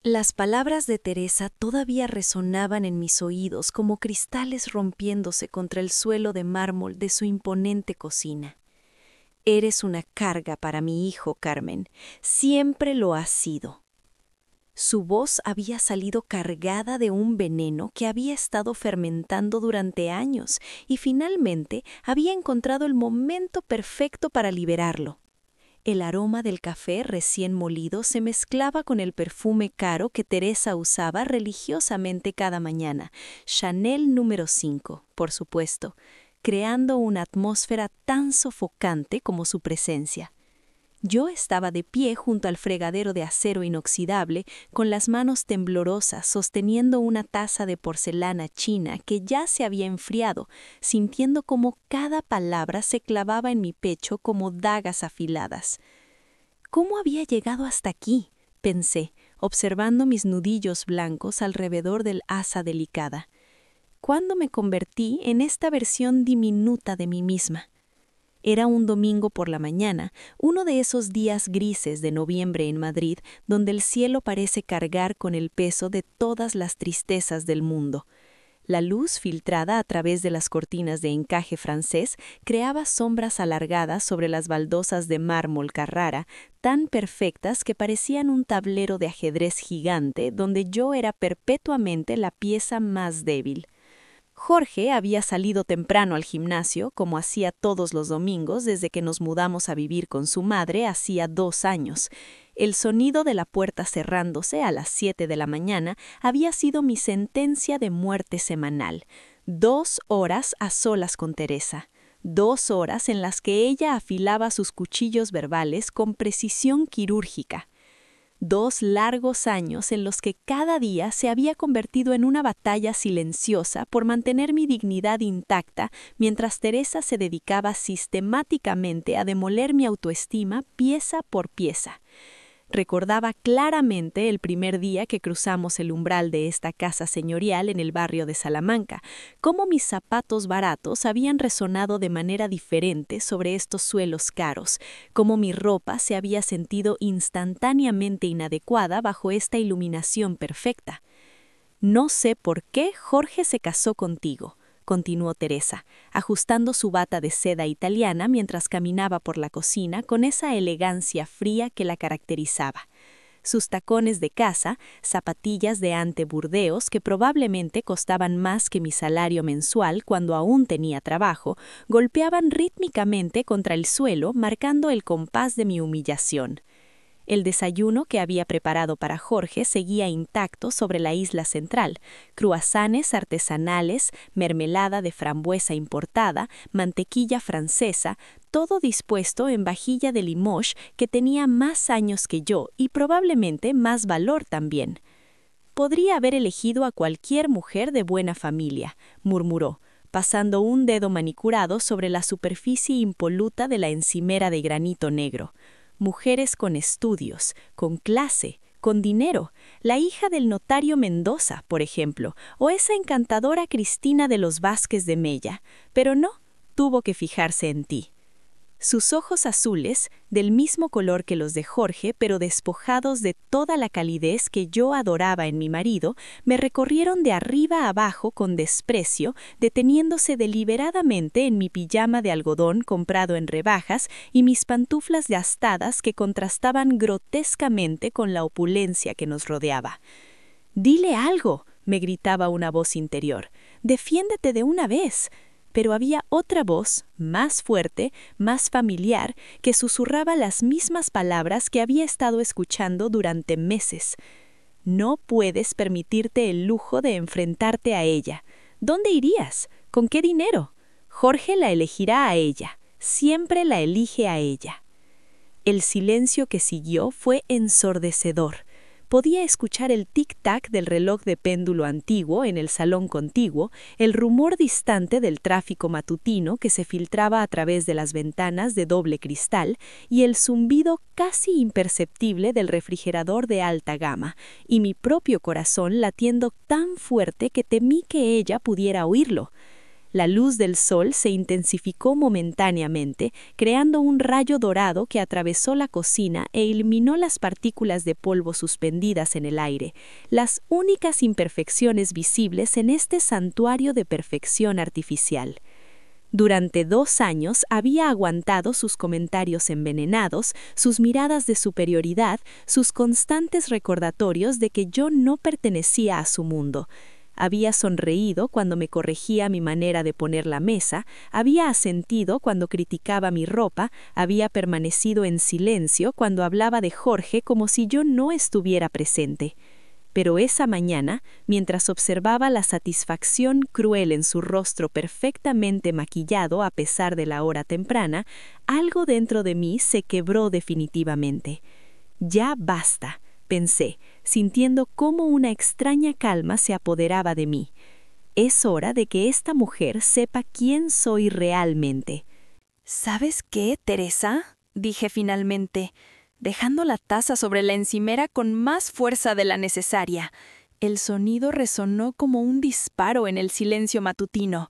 Las palabras de Teresa todavía resonaban en mis oídos como cristales rompiéndose contra el suelo de mármol de su imponente cocina. Eres una carga para mi hijo, Carmen. Siempre lo has sido. Su voz había salido cargada de un veneno que había estado fermentando durante años y finalmente había encontrado el momento perfecto para liberarlo. El aroma del café recién molido se mezclaba con el perfume caro que Teresa usaba religiosamente cada mañana, Chanel número 5, por supuesto, creando una atmósfera tan sofocante como su presencia. Yo estaba de pie junto al fregadero de acero inoxidable, con las manos temblorosas sosteniendo una taza de porcelana china que ya se había enfriado, sintiendo cómo cada palabra se clavaba en mi pecho como dagas afiladas. ¿Cómo había llegado hasta aquí?, pensé, observando mis nudillos blancos alrededor del asa delicada. ¿Cuándo me convertí en esta versión diminuta de mí misma? Era un domingo por la mañana, uno de esos días grises de noviembre en Madrid, donde el cielo parece cargar con el peso de todas las tristezas del mundo. La luz filtrada a través de las cortinas de encaje francés creaba sombras alargadas sobre las baldosas de mármol Carrara, tan perfectas que parecían un tablero de ajedrez gigante donde yo era perpetuamente la pieza más débil. Jorge había salido temprano al gimnasio, como hacía todos los domingos desde que nos mudamos a vivir con su madre hacía 2 años. El sonido de la puerta cerrándose a las 7 de la mañana había sido mi sentencia de muerte semanal. 2 horas a solas con Teresa. 2 horas en las que ella afilaba sus cuchillos verbales con precisión quirúrgica. 2 largos años en los que cada día se había convertido en una batalla silenciosa por mantener mi dignidad intacta, mientras Teresa se dedicaba sistemáticamente a demoler mi autoestima pieza por pieza. Recordaba claramente el primer día que cruzamos el umbral de esta casa señorial en el barrio de Salamanca, cómo mis zapatos baratos habían resonado de manera diferente sobre estos suelos caros, cómo mi ropa se había sentido instantáneamente inadecuada bajo esta iluminación perfecta. No sé por qué Jorge se casó contigo, continuó Teresa, ajustando su bata de seda italiana mientras caminaba por la cocina con esa elegancia fría que la caracterizaba. Sus tacones de casa, zapatillas de ante Burdeos que probablemente costaban más que mi salario mensual cuando aún tenía trabajo, golpeaban rítmicamente contra el suelo marcando el compás de mi humillación. El desayuno que había preparado para Jorge seguía intacto sobre la isla central: cruasanes artesanales, mermelada de frambuesa importada, mantequilla francesa, todo dispuesto en vajilla de Limoges que tenía más años que yo y probablemente más valor también. Podría haber elegido a cualquier mujer de buena familia, murmuró, pasando un dedo manicurado sobre la superficie impoluta de la encimera de granito negro. Mujeres con estudios, con clase, con dinero, la hija del notario Mendoza, por ejemplo, o esa encantadora Cristina de los Vázquez de Mella, pero no, tuvo que fijarse en ti. Sus ojos azules, del mismo color que los de Jorge, pero despojados de toda la calidez que yo adoraba en mi marido, me recorrieron de arriba a abajo con desprecio, deteniéndose deliberadamente en mi pijama de algodón comprado en rebajas y mis pantuflas gastadas que contrastaban grotescamente con la opulencia que nos rodeaba. «Dile algo», me gritaba una voz interior. «Defiéndete de una vez». Pero había otra voz, más fuerte, más familiar, que susurraba las mismas palabras que había estado escuchando durante meses. No puedes permitirte el lujo de enfrentarte a ella. ¿Dónde irías? ¿Con qué dinero? Jorge la elegirá a ella. Siempre la elige a ella. El silencio que siguió fue ensordecedor. Podía escuchar el tic-tac del reloj de péndulo antiguo en el salón contiguo, el rumor distante del tráfico matutino que se filtraba a través de las ventanas de doble cristal y el zumbido casi imperceptible del refrigerador de alta gama, y mi propio corazón latiendo tan fuerte que temí que ella pudiera oírlo. La luz del sol se intensificó momentáneamente, creando un rayo dorado que atravesó la cocina e iluminó las partículas de polvo suspendidas en el aire, las únicas imperfecciones visibles en este santuario de perfección artificial. Durante 2 años había aguantado sus comentarios envenenados, sus miradas de superioridad, sus constantes recordatorios de que yo no pertenecía a su mundo. Había sonreído cuando me corregía mi manera de poner la mesa, había asentido cuando criticaba mi ropa, había permanecido en silencio cuando hablaba de Jorge como si yo no estuviera presente. Pero esa mañana, mientras observaba la satisfacción cruel en su rostro perfectamente maquillado a pesar de la hora temprana, algo dentro de mí se quebró definitivamente. Ya basta, pensé, sintiendo cómo una extraña calma se apoderaba de mí. Es hora de que esta mujer sepa quién soy realmente. ¿Sabes qué, Teresa?, dije finalmente, dejando la taza sobre la encimera con más fuerza de la necesaria. El sonido resonó como un disparo en el silencio matutino.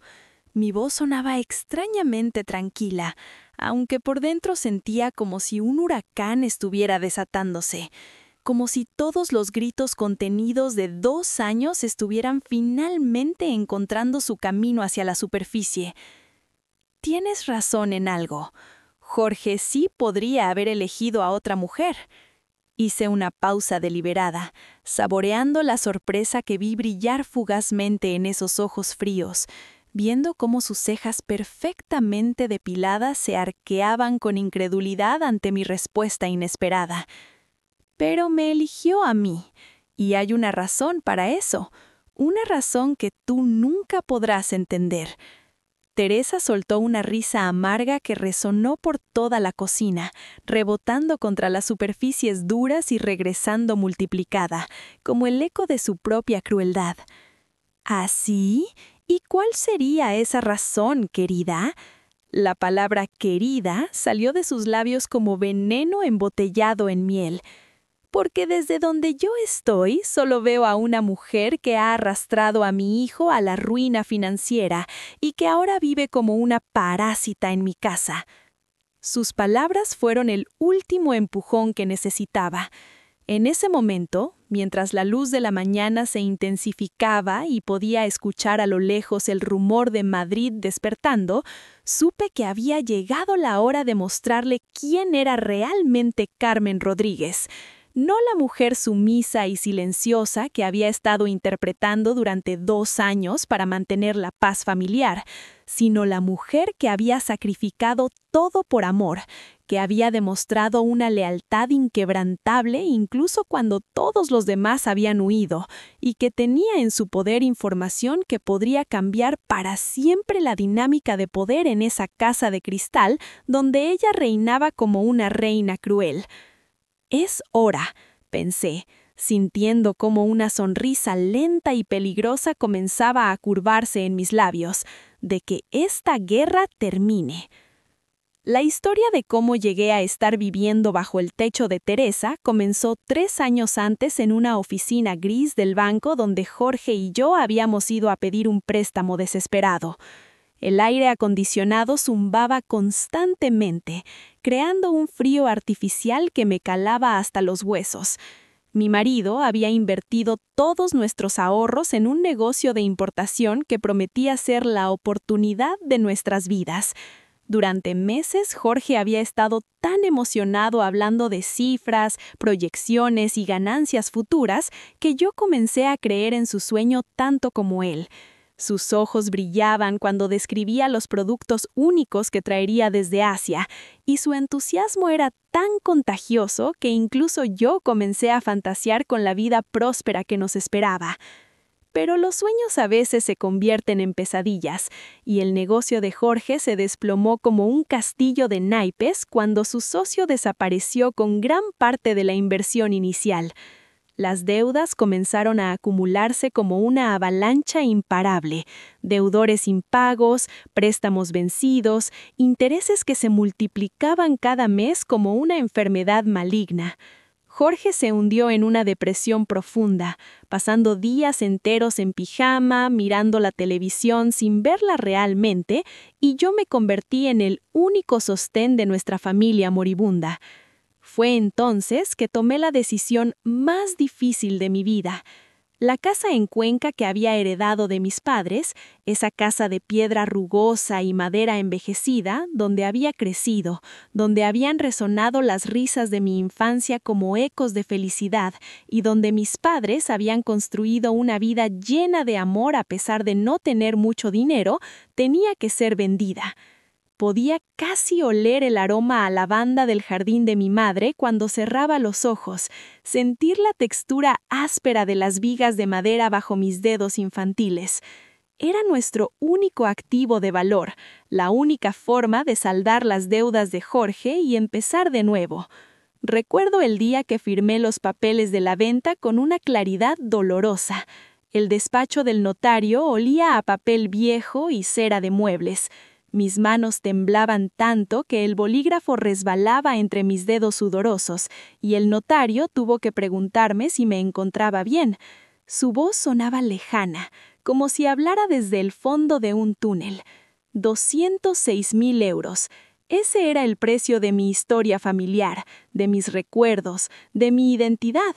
Mi voz sonaba extrañamente tranquila, aunque por dentro sentía como si un huracán estuviera desatándose, como si todos los gritos contenidos de 2 años estuvieran finalmente encontrando su camino hacia la superficie. Tienes razón en algo. Jorge sí podría haber elegido a otra mujer. Hice una pausa deliberada, saboreando la sorpresa que vi brillar fugazmente en esos ojos fríos, viendo cómo sus cejas perfectamente depiladas se arqueaban con incredulidad ante mi respuesta inesperada. Pero me eligió a mí, y hay una razón para eso, una razón que tú nunca podrás entender. Teresa soltó una risa amarga que resonó por toda la cocina, rebotando contra las superficies duras y regresando multiplicada, como el eco de su propia crueldad. ¿Así? ¿Y cuál sería esa razón, querida? La palabra querida salió de sus labios como veneno embotellado en miel. Porque desde donde yo estoy solo veo a una mujer que ha arrastrado a mi hijo a la ruina financiera y que ahora vive como una parásita en mi casa. Sus palabras fueron el último empujón que necesitaba. En ese momento, mientras la luz de la mañana se intensificaba y podía escuchar a lo lejos el rumor de Madrid despertando, supe que había llegado la hora de mostrarle quién era realmente Carmen Rodríguez. No la mujer sumisa y silenciosa que había estado interpretando durante 2 años para mantener la paz familiar, sino la mujer que había sacrificado todo por amor, que había demostrado una lealtad inquebrantable incluso cuando todos los demás habían huido, y que tenía en su poder información que podría cambiar para siempre la dinámica de poder en esa casa de cristal donde ella reinaba como una reina cruel. Es hora, pensé, sintiendo cómo una sonrisa lenta y peligrosa comenzaba a curvarse en mis labios, de que esta guerra termine. La historia de cómo llegué a estar viviendo bajo el techo de Teresa comenzó 3 años antes en una oficina gris del banco donde Jorge y yo habíamos ido a pedir un préstamo desesperado. El aire acondicionado zumbaba constantemente, creando un frío artificial que me calaba hasta los huesos. Mi marido había invertido todos nuestros ahorros en un negocio de importación que prometía ser la oportunidad de nuestras vidas. Durante meses, Jorge había estado tan emocionado hablando de cifras, proyecciones y ganancias futuras que yo comencé a creer en su sueño tanto como él. Sus ojos brillaban cuando describía los productos únicos que traería desde Asia, y su entusiasmo era tan contagioso que incluso yo comencé a fantasear con la vida próspera que nos esperaba. Pero los sueños a veces se convierten en pesadillas, y el negocio de Jorge se desplomó como un castillo de naipes cuando su socio desapareció con gran parte de la inversión inicial. Las deudas comenzaron a acumularse como una avalancha imparable, deudores impagos, préstamos vencidos, intereses que se multiplicaban cada mes como una enfermedad maligna. Jorge se hundió en una depresión profunda, pasando días enteros en pijama, mirando la televisión sin verla realmente, y yo me convertí en el único sostén de nuestra familia moribunda. Fue entonces que tomé la decisión más difícil de mi vida. La casa en Cuenca que había heredado de mis padres, esa casa de piedra rugosa y madera envejecida, donde había crecido, donde habían resonado las risas de mi infancia como ecos de felicidad y donde mis padres habían construido una vida llena de amor a pesar de no tener mucho dinero, tenía que ser vendida. Podía casi oler el aroma a lavanda del jardín de mi madre cuando cerraba los ojos, sentir la textura áspera de las vigas de madera bajo mis dedos infantiles. Era nuestro único activo de valor, la única forma de saldar las deudas de Jorge y empezar de nuevo. Recuerdo el día que firmé los papeles de la venta con una claridad dolorosa. El despacho del notario olía a papel viejo y cera de muebles. Mis manos temblaban tanto que el bolígrafo resbalaba entre mis dedos sudorosos, y el notario tuvo que preguntarme si me encontraba bien. Su voz sonaba lejana, como si hablara desde el fondo de un túnel. 206.000 euros. Ese era el precio de mi historia familiar, de mis recuerdos, de mi identidad.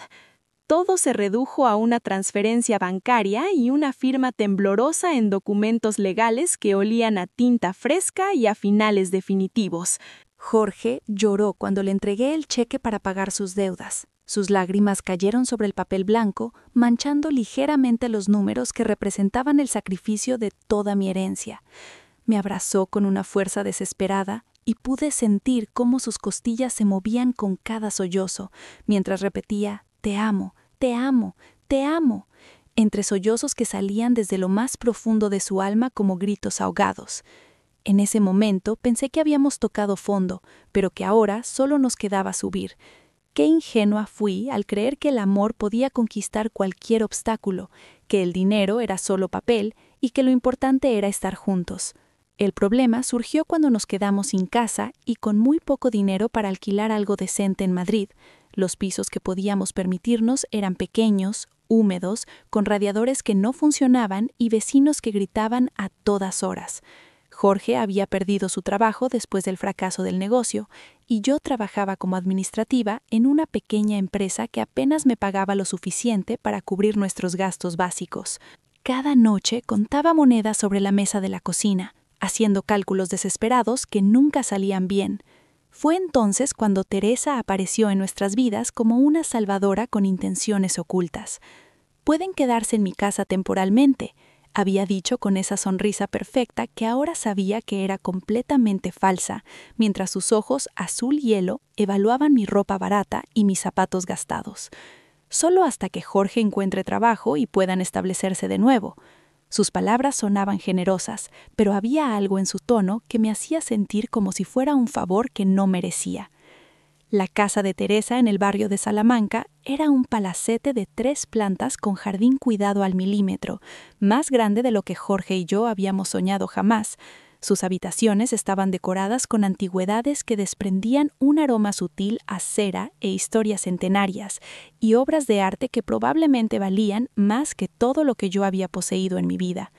Todo se redujo a una transferencia bancaria y una firma temblorosa en documentos legales que olían a tinta fresca y a finales definitivos. Jorge lloró cuando le entregué el cheque para pagar sus deudas. Sus lágrimas cayeron sobre el papel blanco, manchando ligeramente los números que representaban el sacrificio de toda mi herencia. Me abrazó con una fuerza desesperada y pude sentir cómo sus costillas se movían con cada sollozo, mientras repetía: «Te amo, te amo, te amo», entre sollozos que salían desde lo más profundo de su alma como gritos ahogados. En ese momento pensé que habíamos tocado fondo, pero que ahora solo nos quedaba subir. Qué ingenua fui al creer que el amor podía conquistar cualquier obstáculo, que el dinero era solo papel y que lo importante era estar juntos. El problema surgió cuando nos quedamos sin casa y con muy poco dinero para alquilar algo decente en Madrid. Los pisos que podíamos permitirnos eran pequeños, húmedos, con radiadores que no funcionaban y vecinos que gritaban a todas horas. Jorge había perdido su trabajo después del fracaso del negocio y yo trabajaba como administrativa en una pequeña empresa que apenas me pagaba lo suficiente para cubrir nuestros gastos básicos. Cada noche contaba monedas sobre la mesa de la cocina, haciendo cálculos desesperados que nunca salían bien. Fue entonces cuando Teresa apareció en nuestras vidas como una salvadora con intenciones ocultas. «Pueden quedarse en mi casa temporalmente», había dicho con esa sonrisa perfecta que ahora sabía que era completamente falsa, mientras sus ojos azul hielo evaluaban mi ropa barata y mis zapatos gastados. «Solo hasta que Jorge encuentre trabajo y puedan establecerse de nuevo». Sus palabras sonaban generosas, pero había algo en su tono que me hacía sentir como si fuera un favor que no merecía. La casa de Teresa en el barrio de Salamanca era un palacete de 3 plantas con jardín cuidado al milímetro, más grande de lo que Jorge y yo habíamos soñado jamás. Sus habitaciones estaban decoradas con antigüedades que desprendían un aroma sutil a cera e historias centenarias, y obras de arte que probablemente valían más que todo lo que yo había poseído en mi vida.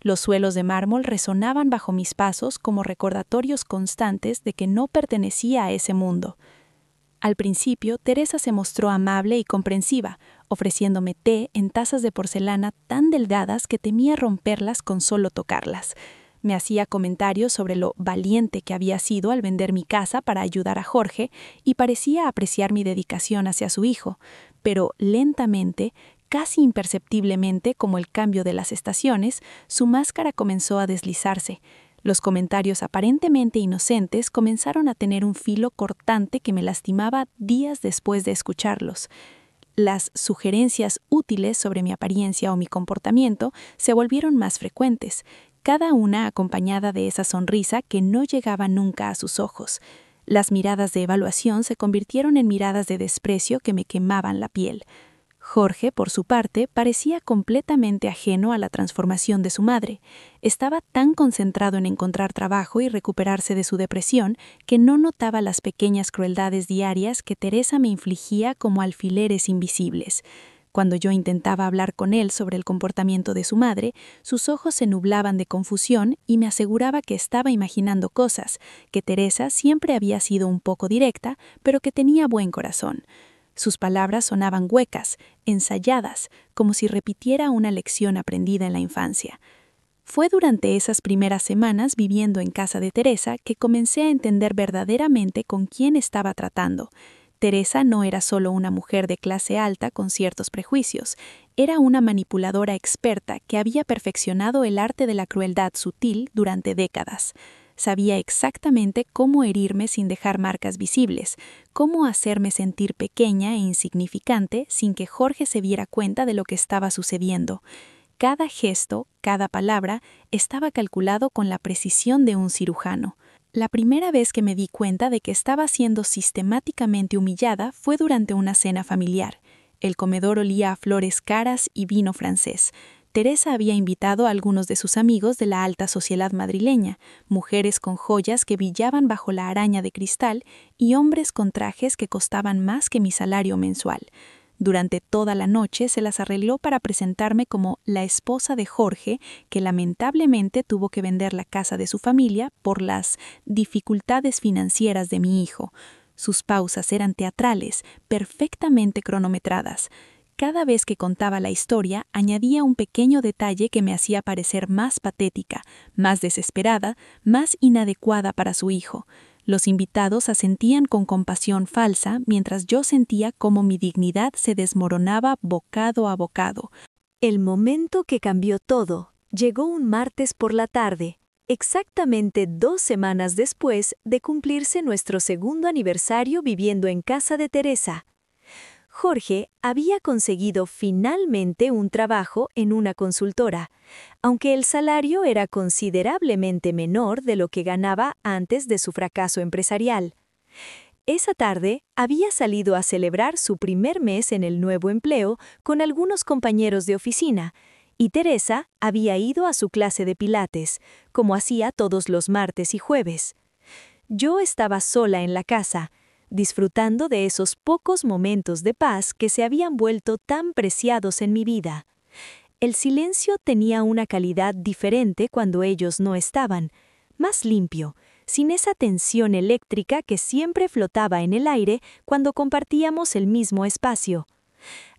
Los suelos de mármol resonaban bajo mis pasos como recordatorios constantes de que no pertenecía a ese mundo. Al principio, Teresa se mostró amable y comprensiva, ofreciéndome té en tazas de porcelana tan delgadas que temía romperlas con solo tocarlas. Me hacía comentarios sobre lo valiente que había sido al vender mi casa para ayudar a Jorge y parecía apreciar mi dedicación hacia su hijo, pero lentamente, casi imperceptiblemente como el cambio de las estaciones, su máscara comenzó a deslizarse. Los comentarios aparentemente inocentes comenzaron a tener un filo cortante que me lastimaba días después de escucharlos. Las sugerencias útiles sobre mi apariencia o mi comportamiento se volvieron más frecuentes, cada una acompañada de esa sonrisa que no llegaba nunca a sus ojos. Las miradas de evaluación se convirtieron en miradas de desprecio que me quemaban la piel. Jorge, por su parte, parecía completamente ajeno a la transformación de su madre. Estaba tan concentrado en encontrar trabajo y recuperarse de su depresión que no notaba las pequeñas crueldades diarias que Teresa me infligía como alfileres invisibles. Cuando yo intentaba hablar con él sobre el comportamiento de su madre, sus ojos se nublaban de confusión y me aseguraba que estaba imaginando cosas, que Teresa siempre había sido un poco directa, pero que tenía buen corazón. Sus palabras sonaban huecas, ensayadas, como si repitiera una lección aprendida en la infancia. Fue durante esas primeras semanas viviendo en casa de Teresa que comencé a entender verdaderamente con quién estaba tratando. Teresa no era solo una mujer de clase alta con ciertos prejuicios, era una manipuladora experta que había perfeccionado el arte de la crueldad sutil durante décadas. Sabía exactamente cómo herirme sin dejar marcas visibles, cómo hacerme sentir pequeña e insignificante sin que Jorge se diera cuenta de lo que estaba sucediendo. Cada gesto, cada palabra, estaba calculado con la precisión de un cirujano. La primera vez que me di cuenta de que estaba siendo sistemáticamente humillada fue durante una cena familiar. El comedor olía a flores caras y vino francés. Teresa había invitado a algunos de sus amigos de la alta sociedad madrileña, mujeres con joyas que brillaban bajo la araña de cristal y hombres con trajes que costaban más que mi salario mensual. Durante toda la noche se las arregló para presentarme como la esposa de Jorge, que lamentablemente tuvo que vender la casa de su familia por las dificultades financieras de mi hijo. Sus pausas eran teatrales, perfectamente cronometradas. Cada vez que contaba la historia, añadía un pequeño detalle que me hacía parecer más patética, más desesperada, más inadecuada para su hijo. Los invitados asentían con compasión falsa, mientras yo sentía cómo mi dignidad se desmoronaba bocado a bocado. El momento que cambió todo llegó un martes por la tarde, exactamente 2 semanas después de cumplirse nuestro segundo aniversario viviendo en casa de Teresa. Jorge había conseguido finalmente un trabajo en una consultora, aunque el salario era considerablemente menor de lo que ganaba antes de su fracaso empresarial. Esa tarde había salido a celebrar su primer mes en el nuevo empleo con algunos compañeros de oficina, y Teresa había ido a su clase de pilates, como hacía todos los martes y jueves. Yo estaba sola en la casa, disfrutando de esos pocos momentos de paz que se habían vuelto tan preciados en mi vida. El silencio tenía una calidad diferente cuando ellos no estaban, más limpio, sin esa tensión eléctrica que siempre flotaba en el aire cuando compartíamos el mismo espacio.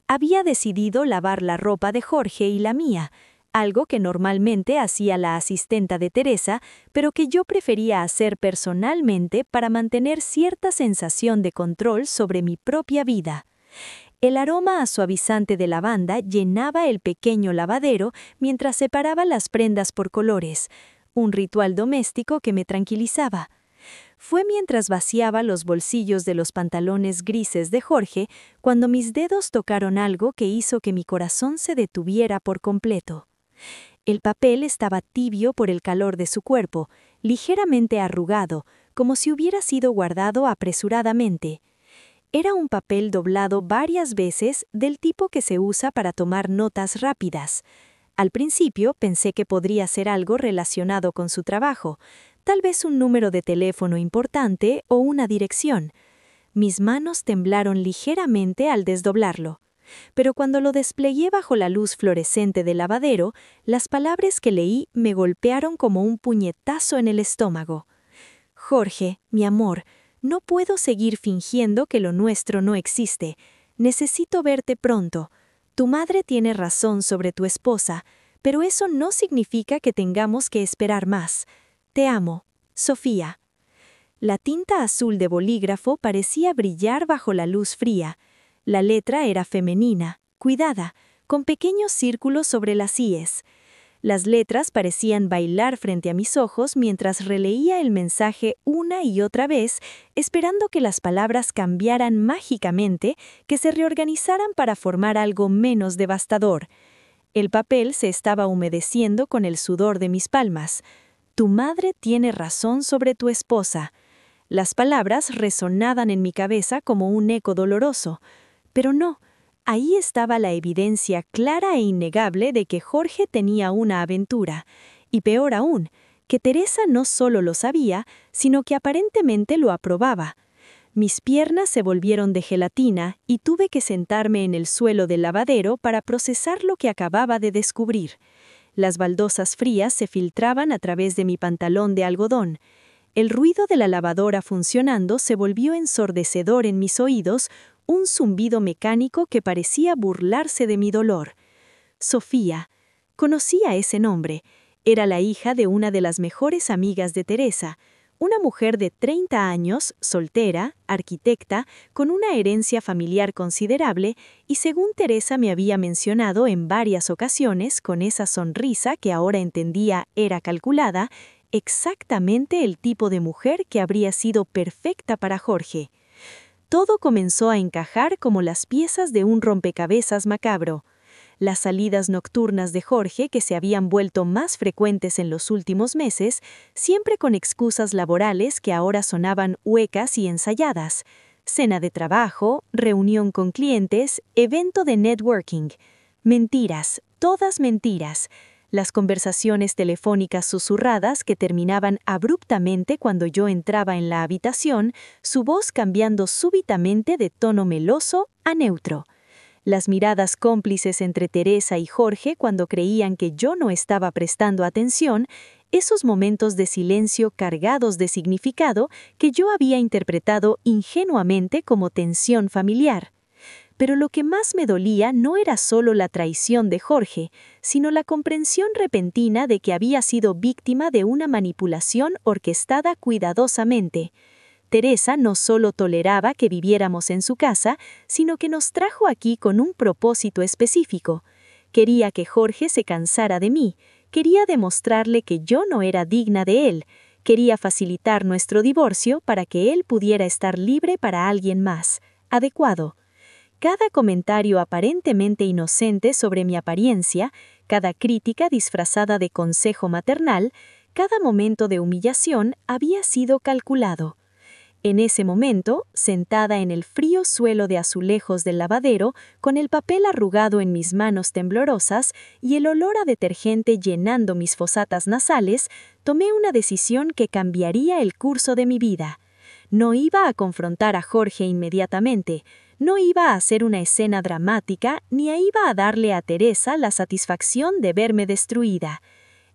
Había decidido lavar la ropa de Jorge y la mía, algo que normalmente hacía la asistenta de Teresa, pero que yo prefería hacer personalmente para mantener cierta sensación de control sobre mi propia vida. El aroma suavizante de lavanda llenaba el pequeño lavadero mientras separaba las prendas por colores, un ritual doméstico que me tranquilizaba. Fue mientras vaciaba los bolsillos de los pantalones grises de Jorge cuando mis dedos tocaron algo que hizo que mi corazón se detuviera por completo. El papel estaba tibio por el calor de su cuerpo, ligeramente arrugado, como si hubiera sido guardado apresuradamente. Era un papel doblado varias veces del tipo que se usa para tomar notas rápidas. Al principio pensé que podría ser algo relacionado con su trabajo, tal vez un número de teléfono importante o una dirección. Mis manos temblaron ligeramente al desdoblarlo. Pero cuando lo desplegué bajo la luz fluorescente del lavadero, las palabras que leí me golpearon como un puñetazo en el estómago. Jorge, mi amor, no puedo seguir fingiendo que lo nuestro no existe. Necesito verte pronto. Tu madre tiene razón sobre tu esposa, pero eso no significa que tengamos que esperar más. Te amo, Sofía. La tinta azul de bolígrafo parecía brillar bajo la luz fría. La letra era femenina, cuidada, con pequeños círculos sobre las íes. Las letras parecían bailar frente a mis ojos mientras releía el mensaje una y otra vez, esperando que las palabras cambiaran mágicamente, que se reorganizaran para formar algo menos devastador. El papel se estaba humedeciendo con el sudor de mis palmas. Tu madre tiene razón sobre tu esposa. Las palabras resonaban en mi cabeza como un eco doloroso. Pero no, Ahí estaba la evidencia clara e innegable de que Jorge tenía una aventura, y peor aún, que Teresa no solo lo sabía, sino que aparentemente lo aprobaba. Mis piernas se volvieron de gelatina y tuve que sentarme en el suelo del lavadero para procesar lo que acababa de descubrir. Las baldosas frías se filtraban a través de mi pantalón de algodón. El ruido de la lavadora funcionando se volvió ensordecedor en mis oídos, un zumbido mecánico que parecía burlarse de mi dolor. Sofía. Conocía ese nombre. Era la hija de una de las mejores amigas de Teresa, una mujer de 30 años, soltera, arquitecta, con una herencia familiar considerable y, según Teresa me había mencionado en varias ocasiones, con esa sonrisa que ahora entendía era calculada, exactamente el tipo de mujer que habría sido perfecta para Jorge. Todo comenzó a encajar como las piezas de un rompecabezas macabro. Las salidas nocturnas de Jorge, que se habían vuelto más frecuentes en los últimos meses, siempre con excusas laborales que ahora sonaban huecas y ensayadas. Cena de trabajo, reunión con clientes, evento de networking. Mentiras, todas mentiras. Las conversaciones telefónicas susurradas que terminaban abruptamente cuando yo entraba en la habitación, su voz cambiando súbitamente de tono meloso a neutro. Las miradas cómplices entre Teresa y Jorge cuando creían que yo no estaba prestando atención, esos momentos de silencio cargados de significado que yo había interpretado ingenuamente como tensión familiar. Pero lo que más me dolía no era solo la traición de Jorge, sino la comprensión repentina de que había sido víctima de una manipulación orquestada cuidadosamente. Teresa no solo toleraba que viviéramos en su casa, sino que nos trajo aquí con un propósito específico. Quería que Jorge se cansara de mí, quería demostrarle que yo no era digna de él, quería facilitar nuestro divorcio para que él pudiera estar libre para alguien más, adecuado. Cada comentario aparentemente inocente sobre mi apariencia, cada crítica disfrazada de consejo maternal, cada momento de humillación había sido calculado. En ese momento, sentada en el frío suelo de azulejos del lavadero, con el papel arrugado en mis manos temblorosas y el olor a detergente llenando mis fosatas nasales, tomé una decisión que cambiaría el curso de mi vida. No iba a confrontar a Jorge inmediatamente, no iba a hacer una escena dramática, ni iba a darle a Teresa la satisfacción de verme destruida.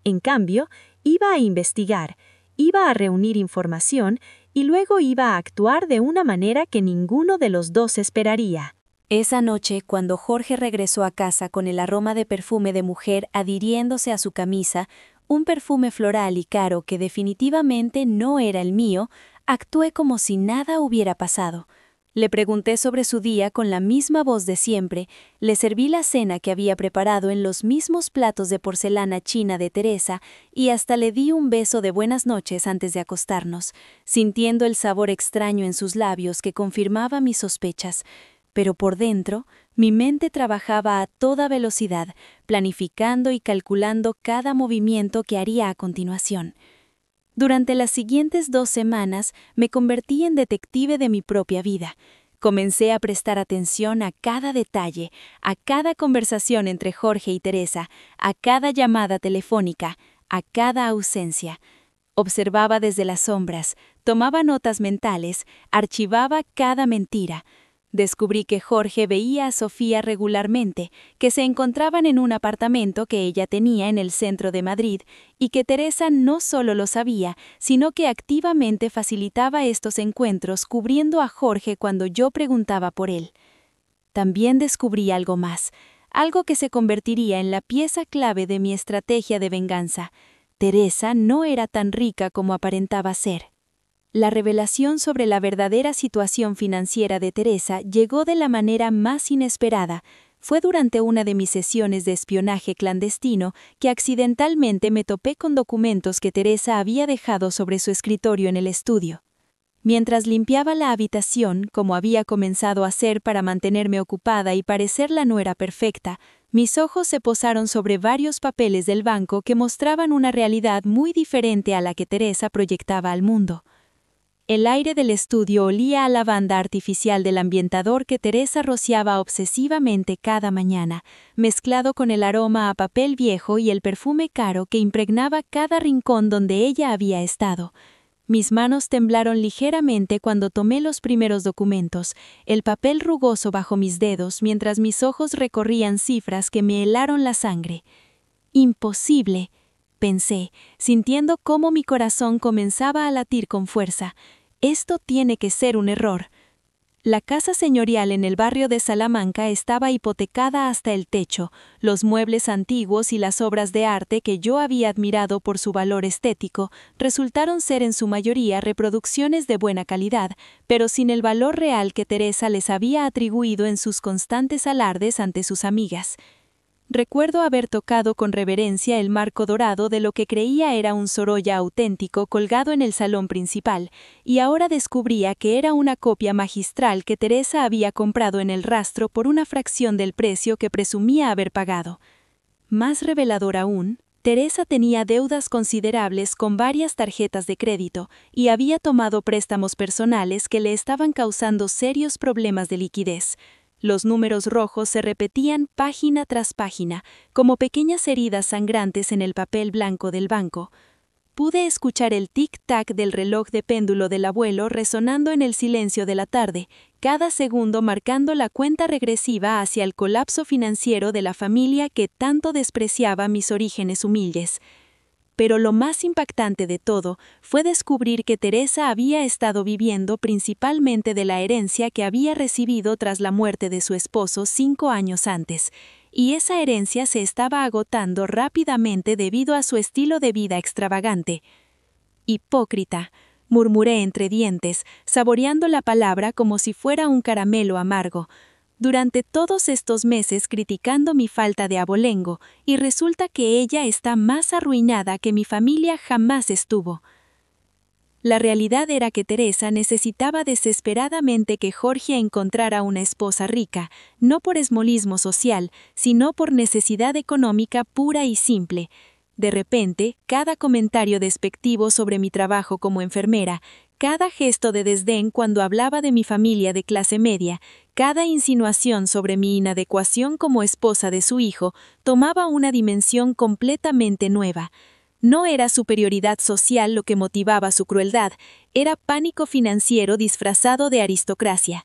En cambio, iba a investigar, iba a reunir información y luego iba a actuar de una manera que ninguno de los dos esperaría. Esa noche, cuando Jorge regresó a casa con el aroma de perfume de mujer adhiriéndose a su camisa, un perfume floral y caro que definitivamente no era el mío, actué como si nada hubiera pasado. Le pregunté sobre su día con la misma voz de siempre, le serví la cena que había preparado en los mismos platos de porcelana china de Teresa y hasta le di un beso de buenas noches antes de acostarnos, sintiendo el sabor extraño en sus labios que confirmaba mis sospechas. Pero por dentro, mi mente trabajaba a toda velocidad, planificando y calculando cada movimiento que haría a continuación. Durante las siguientes 2 semanas me convertí en detective de mi propia vida. Comencé a prestar atención a cada detalle, a cada conversación entre Jorge y Teresa, a cada llamada telefónica, a cada ausencia. Observaba desde las sombras, tomaba notas mentales, archivaba cada mentira. Descubrí que Jorge veía a Sofía regularmente, que se encontraban en un apartamento que ella tenía en el centro de Madrid y que Teresa no solo lo sabía, sino que activamente facilitaba estos encuentros cubriendo a Jorge cuando yo preguntaba por él. También descubrí algo más, algo que se convertiría en la pieza clave de mi estrategia de venganza. Teresa no era tan rica como aparentaba ser. La revelación sobre la verdadera situación financiera de Teresa llegó de la manera más inesperada. Fue durante una de mis sesiones de espionaje clandestino que accidentalmente me topé con documentos que Teresa había dejado sobre su escritorio en el estudio. Mientras limpiaba la habitación, como había comenzado a hacer para mantenerme ocupada y parecer la nuera perfecta, mis ojos se posaron sobre varios papeles del banco que mostraban una realidad muy diferente a la que Teresa proyectaba al mundo. El aire del estudio olía a lavanda artificial del ambientador que Teresa rociaba obsesivamente cada mañana, mezclado con el aroma a papel viejo y el perfume caro que impregnaba cada rincón donde ella había estado. Mis manos temblaron ligeramente cuando tomé los primeros documentos, el papel rugoso bajo mis dedos mientras mis ojos recorrían cifras que me helaron la sangre. Imposible, pensé, sintiendo cómo mi corazón comenzaba a latir con fuerza. Esto tiene que ser un error. La casa señorial en el barrio de Salamanca estaba hipotecada hasta el techo. Los muebles antiguos y las obras de arte que yo había admirado por su valor estético resultaron ser en su mayoría reproducciones de buena calidad, pero sin el valor real que Teresa les había atribuido en sus constantes alardes ante sus amigas. Recuerdo haber tocado con reverencia el marco dorado de lo que creía era un Sorolla auténtico colgado en el salón principal, y ahora descubría que era una copia magistral que Teresa había comprado en el rastro por una fracción del precio que presumía haber pagado. Más revelador aún, Teresa tenía deudas considerables con varias tarjetas de crédito y había tomado préstamos personales que le estaban causando serios problemas de liquidez. Los números rojos se repetían página tras página, como pequeñas heridas sangrantes en el papel blanco del banco. Pude escuchar el tic-tac del reloj de péndulo del abuelo resonando en el silencio de la tarde, cada segundo marcando la cuenta regresiva hacia el colapso financiero de la familia que tanto despreciaba mis orígenes humildes. Pero lo más impactante de todo fue descubrir que Teresa había estado viviendo principalmente de la herencia que había recibido tras la muerte de su esposo 5 años antes, y esa herencia se estaba agotando rápidamente debido a su estilo de vida extravagante. Hipócrita, murmuré entre dientes, saboreando la palabra como si fuera un caramelo amargo. Durante todos estos meses criticando mi falta de abolengo, y resulta que ella está más arruinada que mi familia jamás estuvo. La realidad era que Teresa necesitaba desesperadamente que Jorge encontrara una esposa rica, no por esmolismo social, sino por necesidad económica pura y simple. De repente, cada comentario despectivo sobre mi trabajo como enfermera, cada gesto de desdén cuando hablaba de mi familia de clase media, cada insinuación sobre mi inadecuación como esposa de su hijo, tomaba una dimensión completamente nueva. No era superioridad social lo que motivaba su crueldad, era pánico financiero disfrazado de aristocracia.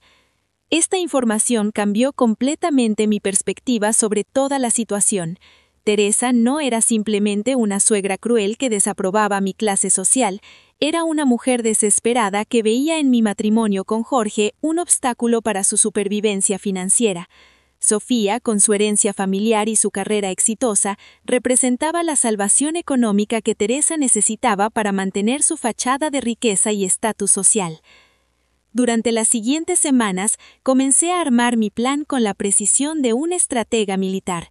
Esta información cambió completamente mi perspectiva sobre toda la situación. Teresa no era simplemente una suegra cruel que desaprobaba mi clase social, era una mujer desesperada que veía en mi matrimonio con Jorge un obstáculo para su supervivencia financiera. Sofía, con su herencia familiar y su carrera exitosa, representaba la salvación económica que Teresa necesitaba para mantener su fachada de riqueza y estatus social. Durante las siguientes semanas, comencé a armar mi plan con la precisión de un estratega militar.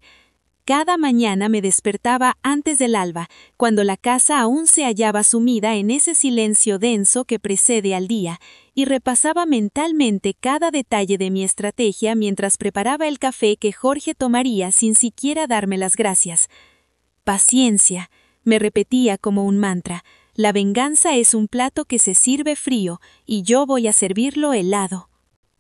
Cada mañana me despertaba antes del alba, cuando la casa aún se hallaba sumida en ese silencio denso que precede al día, y repasaba mentalmente cada detalle de mi estrategia mientras preparaba el café que Jorge tomaría sin siquiera darme las gracias. Paciencia, me repetía como un mantra. La venganza es un plato que se sirve frío, y yo voy a servirlo helado.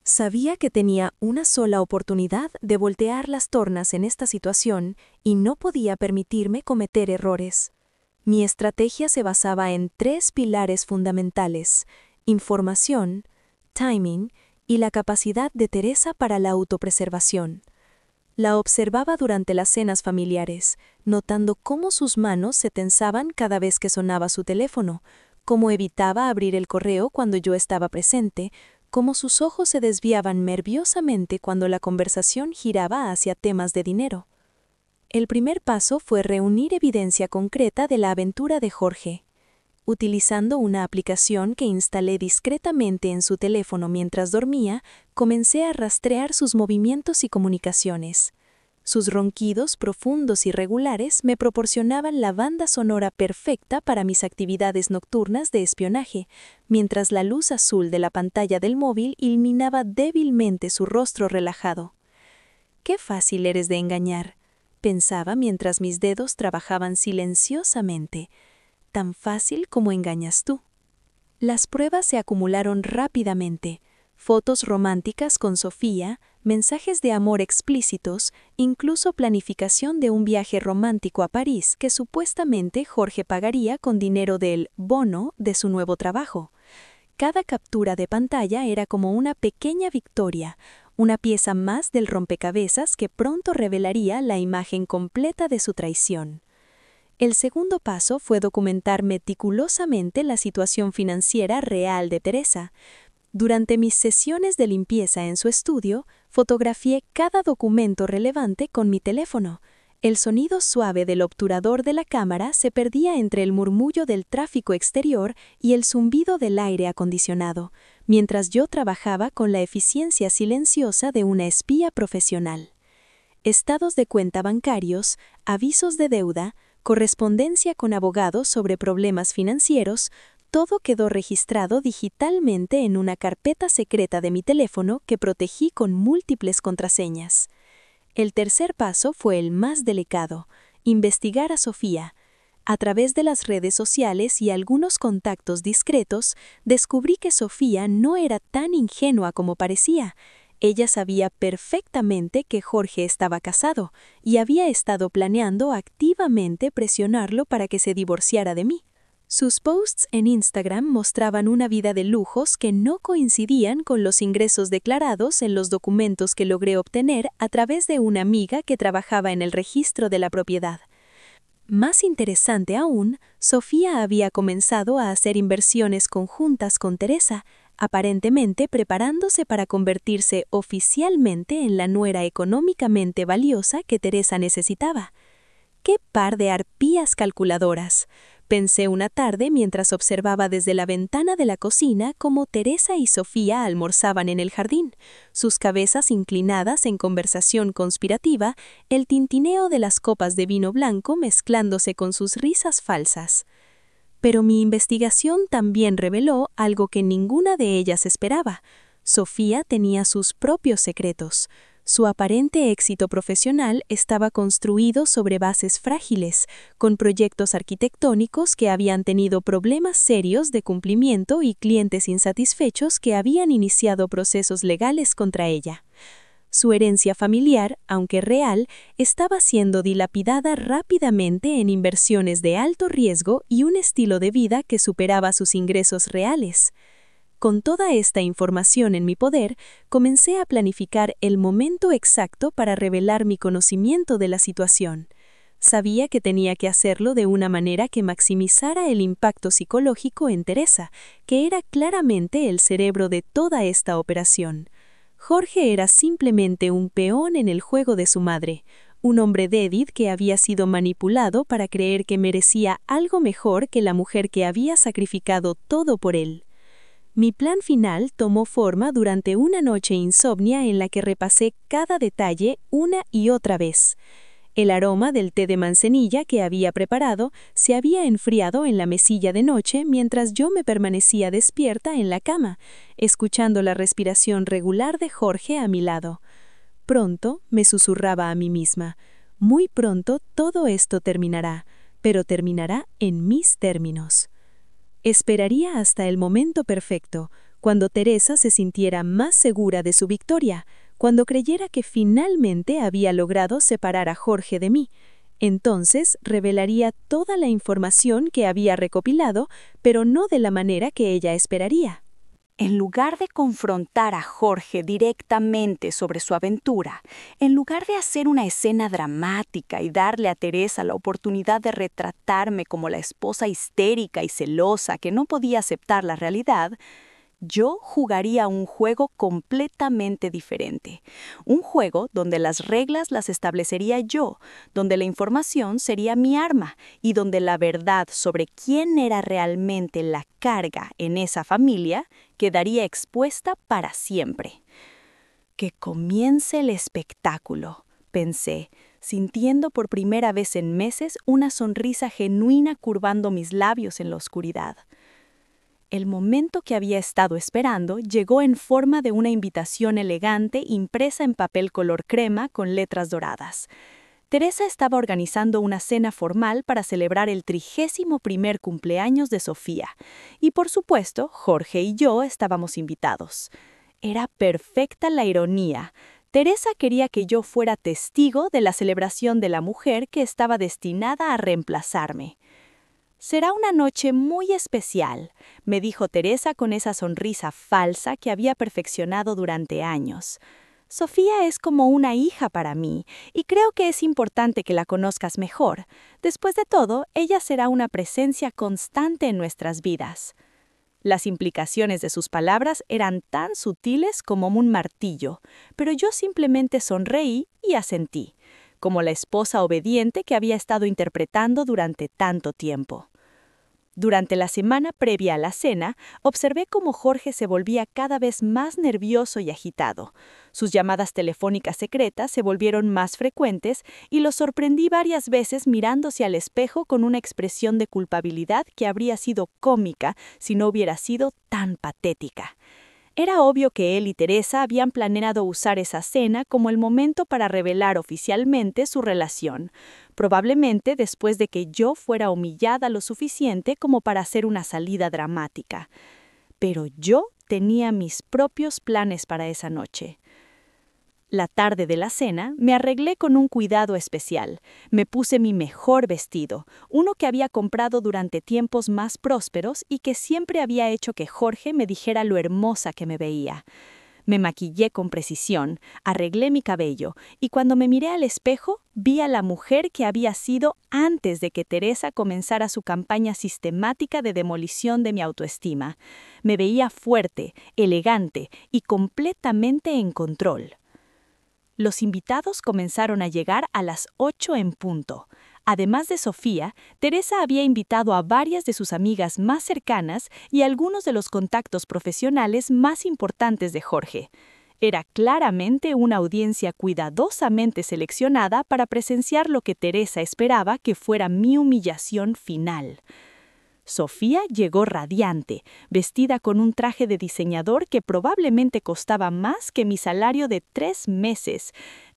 Sabía que tenía una sola oportunidad de voltear las tornas en esta situación y no podía permitirme cometer errores. Mi estrategia se basaba en 3 pilares fundamentales: información, timing y la capacidad de Teresa para la autopreservación. La observaba durante las cenas familiares, notando cómo sus manos se tensaban cada vez que sonaba su teléfono, cómo evitaba abrir el correo cuando yo estaba presente, cómo sus ojos se desviaban nerviosamente cuando la conversación giraba hacia temas de dinero. El primer paso fue reunir evidencia concreta de la aventura de Jorge. Utilizando una aplicación que instalé discretamente en su teléfono mientras dormía, comencé a rastrear sus movimientos y comunicaciones. Sus ronquidos profundos y regulares me proporcionaban la banda sonora perfecta para mis actividades nocturnas de espionaje, mientras la luz azul de la pantalla del móvil iluminaba débilmente su rostro relajado. «Qué fácil eres de engañar», pensaba mientras mis dedos trabajaban silenciosamente. «Tan fácil como engañas tú». Las pruebas se acumularon rápidamente. Fotos románticas con Sofía, mensajes de amor explícitos, incluso planificación de un viaje romántico a París que supuestamente Jorge pagaría con dinero del bono de su nuevo trabajo. Cada captura de pantalla era como una pequeña victoria, una pieza más del rompecabezas que pronto revelaría la imagen completa de su traición. El segundo paso fue documentar meticulosamente la situación financiera real de Teresa. Durante mis sesiones de limpieza en su estudio, fotografié cada documento relevante con mi teléfono. El sonido suave del obturador de la cámara se perdía entre el murmullo del tráfico exterior y el zumbido del aire acondicionado, mientras yo trabajaba con la eficiencia silenciosa de una espía profesional. Estados de cuenta bancarios, avisos de deuda, correspondencia con abogados sobre problemas financieros, todo quedó registrado digitalmente en una carpeta secreta de mi teléfono que protegí con múltiples contraseñas. El tercer paso fue el más delicado: investigar a Sofía. A través de las redes sociales y algunos contactos discretos, descubrí que Sofía no era tan ingenua como parecía. Ella sabía perfectamente que Jorge estaba casado y había estado planeando activamente presionarlo para que se divorciara de mí. Sus posts en Instagram mostraban una vida de lujos que no coincidían con los ingresos declarados en los documentos que logré obtener a través de una amiga que trabajaba en el registro de la propiedad. Más interesante aún, Sofía había comenzado a hacer inversiones conjuntas con Teresa, aparentemente preparándose para convertirse oficialmente en la nuera económicamente valiosa que Teresa necesitaba. ¡Qué par de arpías calculadoras!, pensé una tarde mientras observaba desde la ventana de la cocina cómo Teresa y Sofía almorzaban en el jardín, sus cabezas inclinadas en conversación conspirativa, el tintineo de las copas de vino blanco mezclándose con sus risas falsas. Pero mi investigación también reveló algo que ninguna de ellas esperaba. Sofía tenía sus propios secretos. Su aparente éxito profesional estaba construido sobre bases frágiles, con proyectos arquitectónicos que habían tenido problemas serios de cumplimiento y clientes insatisfechos que habían iniciado procesos legales contra ella. Su herencia familiar, aunque real, estaba siendo dilapidada rápidamente en inversiones de alto riesgo y un estilo de vida que superaba sus ingresos reales. Con toda esta información en mi poder, comencé a planificar el momento exacto para revelar mi conocimiento de la situación. Sabía que tenía que hacerlo de una manera que maximizara el impacto psicológico en Teresa, que era claramente el cerebro de toda esta operación. Jorge era simplemente un peón en el juego de su madre, un hombre débil que había sido manipulado para creer que merecía algo mejor que la mujer que había sacrificado todo por él. Mi plan final tomó forma durante una noche insomnia en la que repasé cada detalle una y otra vez. El aroma del té de manzanilla que había preparado se había enfriado en la mesilla de noche mientras yo me permanecía despierta en la cama, escuchando la respiración regular de Jorge a mi lado. Pronto, me susurraba a mí misma, muy pronto todo esto terminará, pero terminará en mis términos. Esperaría hasta el momento perfecto, cuando Teresa se sintiera más segura de su victoria, cuando creyera que finalmente había logrado separar a Jorge de mí. Entonces revelaría toda la información que había recopilado, pero no de la manera que ella esperaría. En lugar de confrontar a Jorge directamente sobre su aventura, en lugar de hacer una escena dramática y darle a Teresa la oportunidad de retratarme como la esposa histérica y celosa que no podía aceptar la realidad, yo jugaría un juego completamente diferente. Un juego donde las reglas las establecería yo, donde la información sería mi arma y donde la verdad sobre quién era realmente la carga en esa familia quedaría expuesta para siempre. Que comience el espectáculo, pensé, sintiendo por primera vez en meses una sonrisa genuina curvando mis labios en la oscuridad. El momento que había estado esperando llegó en forma de una invitación elegante impresa en papel color crema con letras doradas. Teresa estaba organizando una cena formal para celebrar el 31º cumpleaños de Sofía, y por supuesto, Jorge y yo estábamos invitados. Era perfecta la ironía. Teresa quería que yo fuera testigo de la celebración de la mujer que estaba destinada a reemplazarme. «Será una noche muy especial», me dijo Teresa con esa sonrisa falsa que había perfeccionado durante años. «Sofía es como una hija para mí, y creo que es importante que la conozcas mejor. Después de todo, ella será una presencia constante en nuestras vidas». Las implicaciones de sus palabras eran tan sutiles como un martillo, pero yo simplemente sonreí y asentí, como la esposa obediente que había estado interpretando durante tanto tiempo. Durante la semana previa a la cena, observé cómo Jorge se volvía cada vez más nervioso y agitado. Sus llamadas telefónicas secretas se volvieron más frecuentes y lo sorprendí varias veces mirándose al espejo con una expresión de culpabilidad que habría sido cómica si no hubiera sido tan patética. Era obvio que él y Teresa habían planeado usar esa cena como el momento para revelar oficialmente su relación, probablemente después de que yo fuera humillada lo suficiente como para hacer una salida dramática. Pero yo tenía mis propios planes para esa noche. La tarde de la cena me arreglé con un cuidado especial. Me puse mi mejor vestido, uno que había comprado durante tiempos más prósperos y que siempre había hecho que Jorge me dijera lo hermosa que me veía. Me maquillé con precisión, arreglé mi cabello y cuando me miré al espejo vi a la mujer que había sido antes de que Teresa comenzara su campaña sistemática de demolición de mi autoestima. Me veía fuerte, elegante y completamente en control. Los invitados comenzaron a llegar a las 8 en punto. Además de Sofía, Teresa había invitado a varias de sus amigas más cercanas y algunos de los contactos profesionales más importantes de Jorge. Era claramente una audiencia cuidadosamente seleccionada para presenciar lo que Teresa esperaba que fuera mi humillación final. Sofía llegó radiante, vestida con un traje de diseñador que probablemente costaba más que mi salario de 3 meses.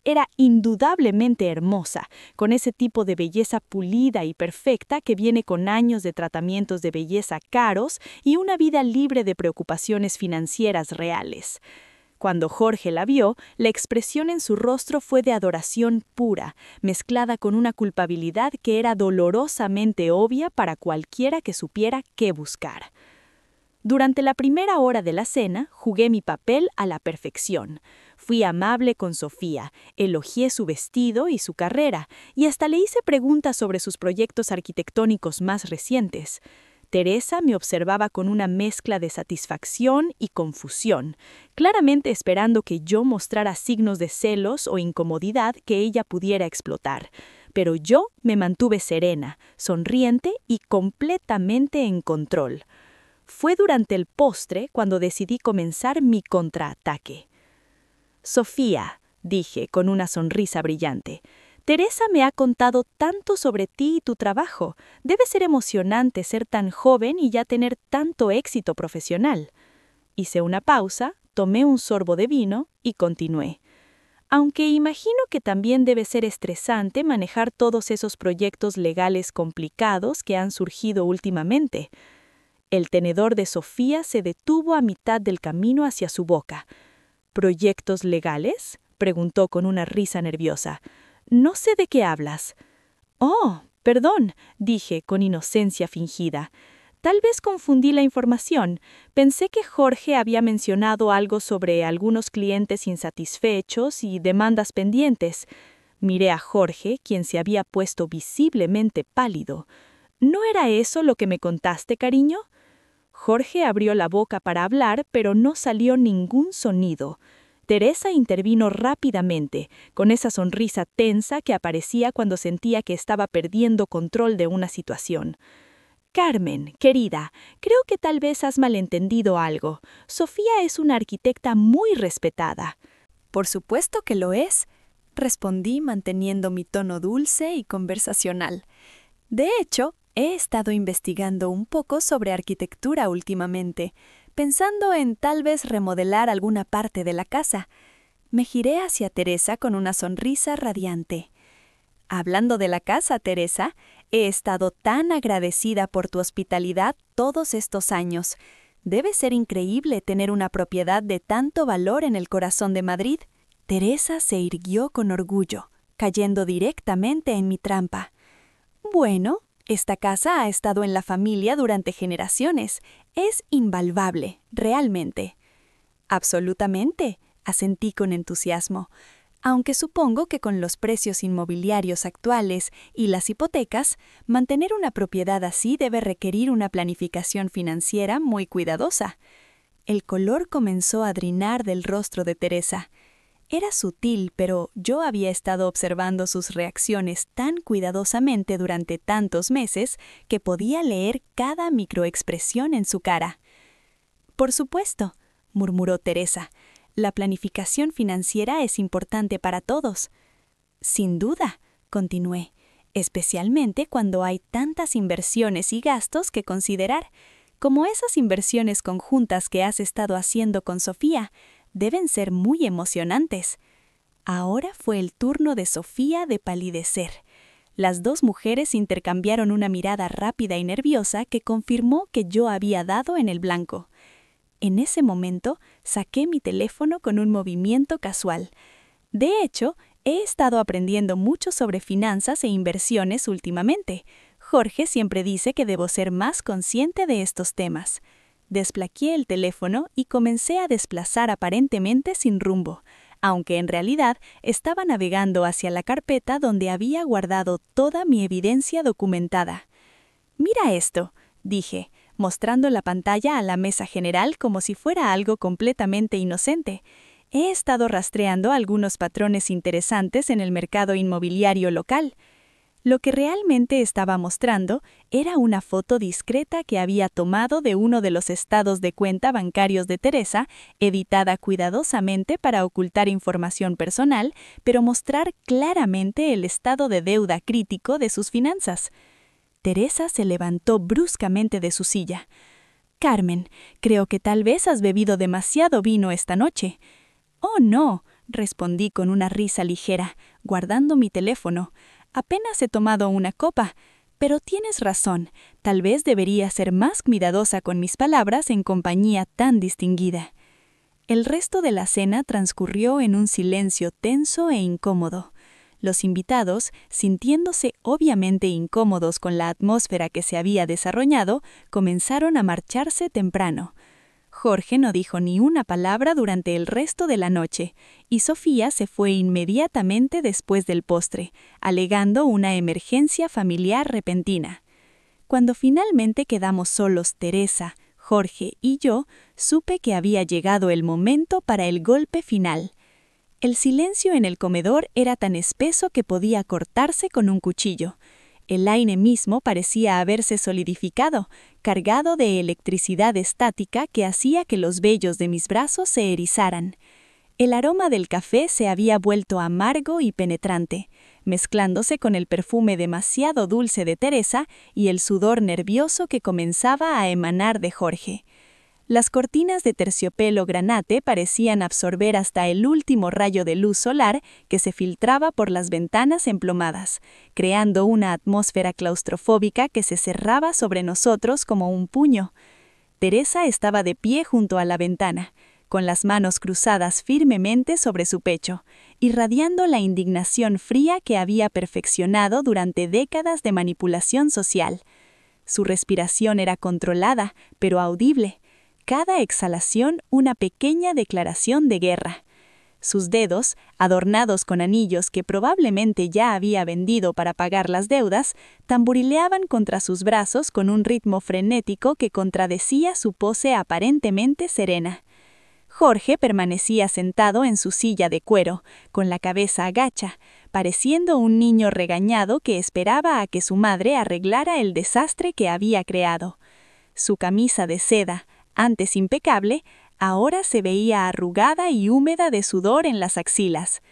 Era indudablemente hermosa, con ese tipo de belleza pulida y perfecta que viene con años de tratamientos de belleza caros y una vida libre de preocupaciones financieras reales. Cuando Jorge la vio, la expresión en su rostro fue de adoración pura, mezclada con una culpabilidad que era dolorosamente obvia para cualquiera que supiera qué buscar. Durante la primera hora de la cena, jugué mi papel a la perfección. Fui amable con Sofía, elogié su vestido y su carrera, y hasta le hice preguntas sobre sus proyectos arquitectónicos más recientes. Teresa me observaba con una mezcla de satisfacción y confusión, claramente esperando que yo mostrara signos de celos o incomodidad que ella pudiera explotar. Pero yo me mantuve serena, sonriente y completamente en control. Fue durante el postre cuando decidí comenzar mi contraataque. «Sofía», dije con una sonrisa brillante, «Teresa me ha contado tanto sobre ti y tu trabajo. Debe ser emocionante ser tan joven y ya tener tanto éxito profesional». Hice una pausa, tomé un sorbo de vino y continué. «Aunque imagino que también debe ser estresante manejar todos esos proyectos legales complicados que han surgido últimamente». El tenedor de Sofía se detuvo a mitad del camino hacia su boca. «¿Proyectos legales?», preguntó con una risa nerviosa. «No sé de qué hablas». «Oh, perdón», dije con inocencia fingida. «Tal vez confundí la información. Pensé que Jorge había mencionado algo sobre algunos clientes insatisfechos y demandas pendientes». Miré a Jorge, quien se había puesto visiblemente pálido. «¿No era eso lo que me contaste, cariño?». Jorge abrió la boca para hablar, pero no salió ningún sonido. Teresa intervino rápidamente, con esa sonrisa tensa que aparecía cuando sentía que estaba perdiendo control de una situación. «Carmen, querida, creo que tal vez has malentendido algo. Sofía es una arquitecta muy respetada». «Por supuesto que lo es», respondí manteniendo mi tono dulce y conversacional. «De hecho, he estado investigando un poco sobre arquitectura últimamente, pensando en tal vez remodelar alguna parte de la casa». Me giré hacia Teresa con una sonrisa radiante. Hablando de la casa, Teresa, he estado tan agradecida por tu hospitalidad todos estos años. Debe ser increíble tener una propiedad de tanto valor en el corazón de Madrid. Teresa se irguió con orgullo, cayendo directamente en mi trampa. Bueno, esta casa ha estado en la familia durante generaciones. Es invaluable, realmente. Absolutamente, asentí con entusiasmo. Aunque supongo que con los precios inmobiliarios actuales y las hipotecas, mantener una propiedad así debe requerir una planificación financiera muy cuidadosa. El color comenzó a drinar del rostro de Teresa. Era sutil, pero yo había estado observando sus reacciones tan cuidadosamente durante tantos meses que podía leer cada microexpresión en su cara. «Por supuesto», murmuró Teresa, «la planificación financiera es importante para todos». «Sin duda», continué, «especialmente cuando hay tantas inversiones y gastos que considerar, como esas inversiones conjuntas que has estado haciendo con Sofía. Deben ser muy emocionantes». Ahora fue el turno de Sofía de palidecer. Las dos mujeres intercambiaron una mirada rápida y nerviosa que confirmó que yo había dado en el blanco. En ese momento, saqué mi teléfono con un movimiento casual. De hecho, he estado aprendiendo mucho sobre finanzas e inversiones últimamente. Jorge siempre dice que debo ser más consciente de estos temas. Desplaqué el teléfono y comencé a desplazar aparentemente sin rumbo, aunque en realidad estaba navegando hacia la carpeta donde había guardado toda mi evidencia documentada. «Mira esto», dije, mostrando la pantalla a la mesa general como si fuera algo completamente inocente. «He estado rastreando algunos patrones interesantes en el mercado inmobiliario local». Lo que realmente estaba mostrando era una foto discreta que había tomado de uno de los estados de cuenta bancarios de Teresa, editada cuidadosamente para ocultar información personal, pero mostrar claramente el estado de deuda crítico de sus finanzas. Teresa se levantó bruscamente de su silla. «Carmen, creo que tal vez has bebido demasiado vino esta noche». «Oh, no», respondí con una risa ligera, guardando mi teléfono. «Apenas he tomado una copa, pero tienes razón, tal vez debería ser más cuidadosa con mis palabras en compañía tan distinguida». El resto de la cena transcurrió en un silencio tenso e incómodo. Los invitados, sintiéndose obviamente incómodos con la atmósfera que se había desarrollado, comenzaron a marcharse temprano. Jorge no dijo ni una palabra durante el resto de la noche, y Sofía se fue inmediatamente después del postre, alegando una emergencia familiar repentina. Cuando finalmente quedamos solos Teresa, Jorge y yo, supe que había llegado el momento para el golpe final. El silencio en el comedor era tan espeso que podía cortarse con un cuchillo. El aire mismo parecía haberse solidificado, cargado de electricidad estática que hacía que los vellos de mis brazos se erizaran. El aroma del café se había vuelto amargo y penetrante, mezclándose con el perfume demasiado dulce de Teresa y el sudor nervioso que comenzaba a emanar de Jorge. Las cortinas de terciopelo granate parecían absorber hasta el último rayo de luz solar que se filtraba por las ventanas emplomadas, creando una atmósfera claustrofóbica que se cerraba sobre nosotros como un puño. Teresa estaba de pie junto a la ventana, con las manos cruzadas firmemente sobre su pecho, irradiando la indignación fría que había perfeccionado durante décadas de manipulación social. Su respiración era controlada, pero audible. Cada exhalación una pequeña declaración de guerra. Sus dedos, adornados con anillos que probablemente ya había vendido para pagar las deudas, tamborileaban contra sus brazos con un ritmo frenético que contradecía su pose aparentemente serena. Jorge permanecía sentado en su silla de cuero, con la cabeza agacha, pareciendo un niño regañado que esperaba a que su madre arreglara el desastre que había creado. Su camisa de seda, antes impecable, ahora se veía arrugada y húmeda de sudor en las axilas.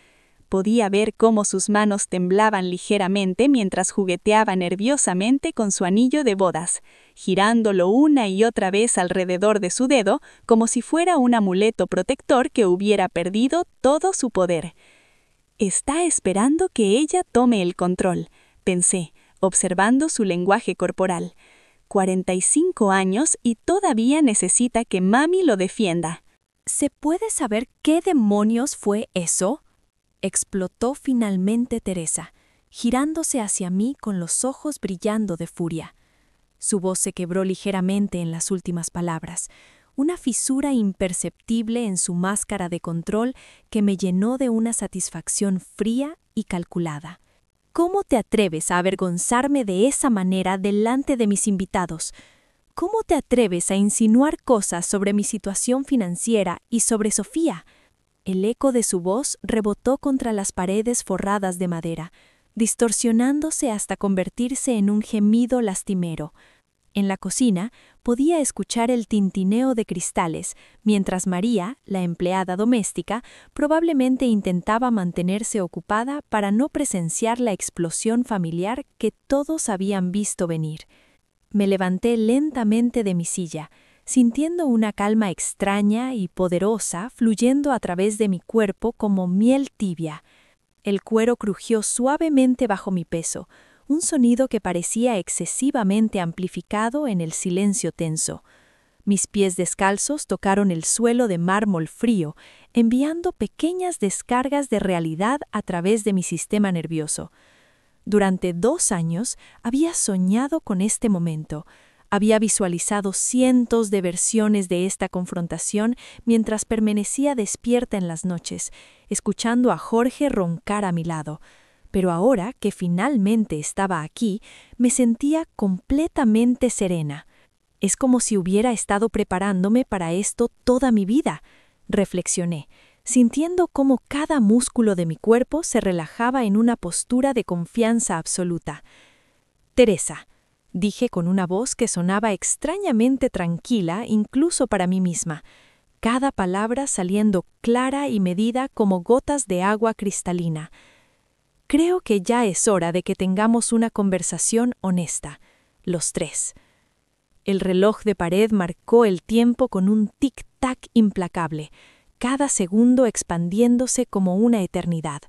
Podía ver cómo sus manos temblaban ligeramente mientras jugueteaba nerviosamente con su anillo de bodas, girándolo una y otra vez alrededor de su dedo como si fuera un amuleto protector que hubiera perdido todo su poder. Está esperando que ella tome el control, pensé, observando su lenguaje corporal. 45 años y todavía necesita que mami lo defienda. ¿Se puede saber qué demonios fue eso? Explotó finalmente Teresa, girándose hacia mí con los ojos brillando de furia. Su voz se quebró ligeramente en las últimas palabras, una fisura imperceptible en su máscara de control que me llenó de una satisfacción fría y calculada. ¿Cómo te atreves a avergonzarme de esa manera delante de mis invitados? ¿Cómo te atreves a insinuar cosas sobre mi situación financiera y sobre Sofía? El eco de su voz rebotó contra las paredes forradas de madera, distorsionándose hasta convertirse en un gemido lastimero. En la cocina podía escuchar el tintineo de cristales, mientras María, la empleada doméstica, probablemente intentaba mantenerse ocupada para no presenciar la explosión familiar que todos habían visto venir. Me levanté lentamente de mi silla, sintiendo una calma extraña y poderosa fluyendo a través de mi cuerpo como miel tibia. El cuero crujió suavemente bajo mi peso, un sonido que parecía excesivamente amplificado en el silencio tenso. Mis pies descalzos tocaron el suelo de mármol frío, enviando pequeñas descargas de realidad a través de mi sistema nervioso. Durante 2 años había soñado con este momento. Había visualizado cientos de versiones de esta confrontación mientras permanecía despierta en las noches, escuchando a Jorge roncar a mi lado. Pero ahora que finalmente estaba aquí, me sentía completamente serena. Es como si hubiera estado preparándome para esto toda mi vida, reflexioné, sintiendo cómo cada músculo de mi cuerpo se relajaba en una postura de confianza absoluta. Teresa, dije con una voz que sonaba extrañamente tranquila incluso para mí misma, cada palabra saliendo clara y medida como gotas de agua cristalina. Creo que ya es hora de que tengamos una conversación honesta, los tres. El reloj de pared marcó el tiempo con un tic-tac implacable, cada segundo expandiéndose como una eternidad.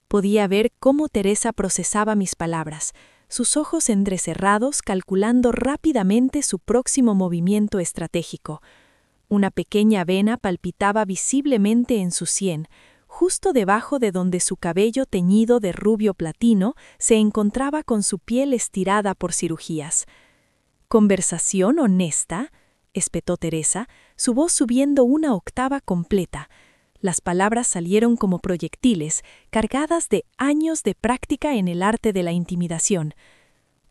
Podía ver cómo Teresa procesaba mis palabras, sus ojos entrecerrados calculando rápidamente su próximo movimiento estratégico. Una pequeña vena palpitaba visiblemente en su sien, justo debajo de donde su cabello teñido de rubio platino se encontraba con su piel estirada por cirugías. «¿Conversación honesta?», espetó Teresa, su voz subiendo una octava completa. Las palabras salieron como proyectiles, cargadas de años de práctica en el arte de la intimidación.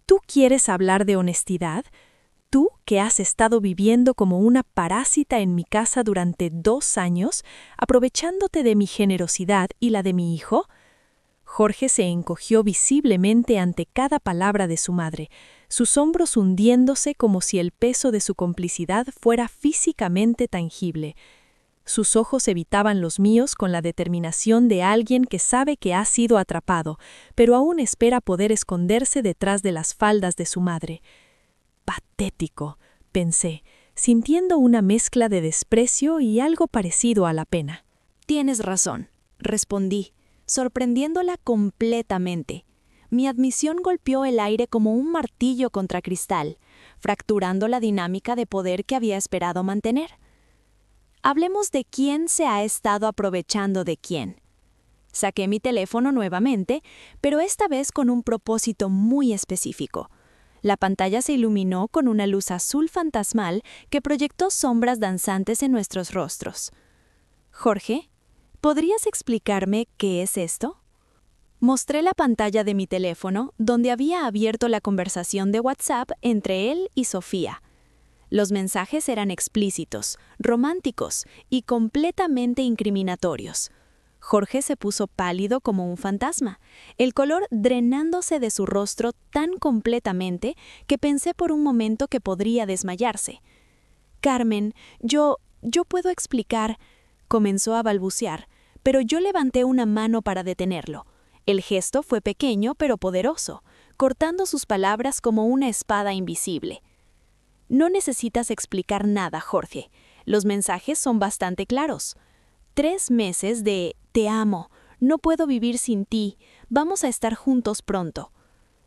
¿Tú quieres hablar de honestidad? ¿Tú, que has estado viviendo como una parásita en mi casa durante 2 años, aprovechándote de mi generosidad y la de mi hijo? Jorge se encogió visiblemente ante cada palabra de su madre, sus hombros hundiéndose como si el peso de su complicidad fuera físicamente tangible. Sus ojos evitaban los míos con la determinación de alguien que sabe que ha sido atrapado, pero aún espera poder esconderse detrás de las faldas de su madre. Patético, pensé, sintiendo una mezcla de desprecio y algo parecido a la pena. Tienes razón, respondí, sorprendiéndola completamente. Mi admisión golpeó el aire como un martillo contra cristal, fracturando la dinámica de poder que había esperado mantener. Hablemos de quién se ha estado aprovechando de quién. Saqué mi teléfono nuevamente, pero esta vez con un propósito muy específico. La pantalla se iluminó con una luz azul fantasmal que proyectó sombras danzantes en nuestros rostros. Jorge, ¿podrías explicarme qué es esto? Mostré la pantalla de mi teléfono, donde había abierto la conversación de WhatsApp entre él y Sofía. Los mensajes eran explícitos, románticos y completamente incriminatorios. Jorge se puso pálido como un fantasma, el color drenándose de su rostro tan completamente que pensé por un momento que podría desmayarse. «Carmen, yo puedo explicar», comenzó a balbucear, pero yo levanté una mano para detenerlo. El gesto fue pequeño pero poderoso, cortando sus palabras como una espada invisible. «No necesitas explicar nada, Jorge. Los mensajes son bastante claros. 3 meses de «te amo», No puedo vivir sin ti. Vamos a estar juntos pronto.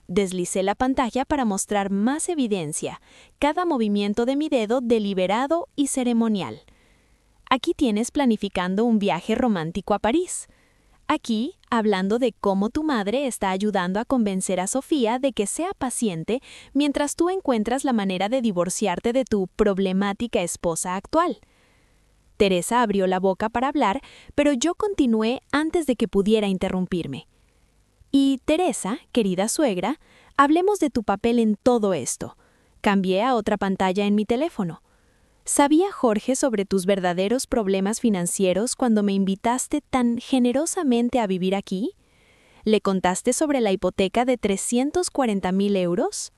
Deslicé la pantalla para mostrar más evidencia, cada movimiento de mi dedo deliberado y ceremonial. Aquí tienes planificando un viaje romántico a París. Aquí, hablando de cómo tu madre está ayudando a convencer a Sofía de que sea paciente mientras tú encuentras la manera de divorciarte de tu problemática esposa actual. Teresa abrió la boca para hablar, pero yo continué antes de que pudiera interrumpirme. Y Teresa, querida suegra, hablemos de tu papel en todo esto. Cambié a otra pantalla en mi teléfono. ¿Sabía Jorge sobre tus verdaderos problemas financieros cuando me invitaste tan generosamente a vivir aquí? ¿Le contaste sobre la hipoteca de 340,000 euros?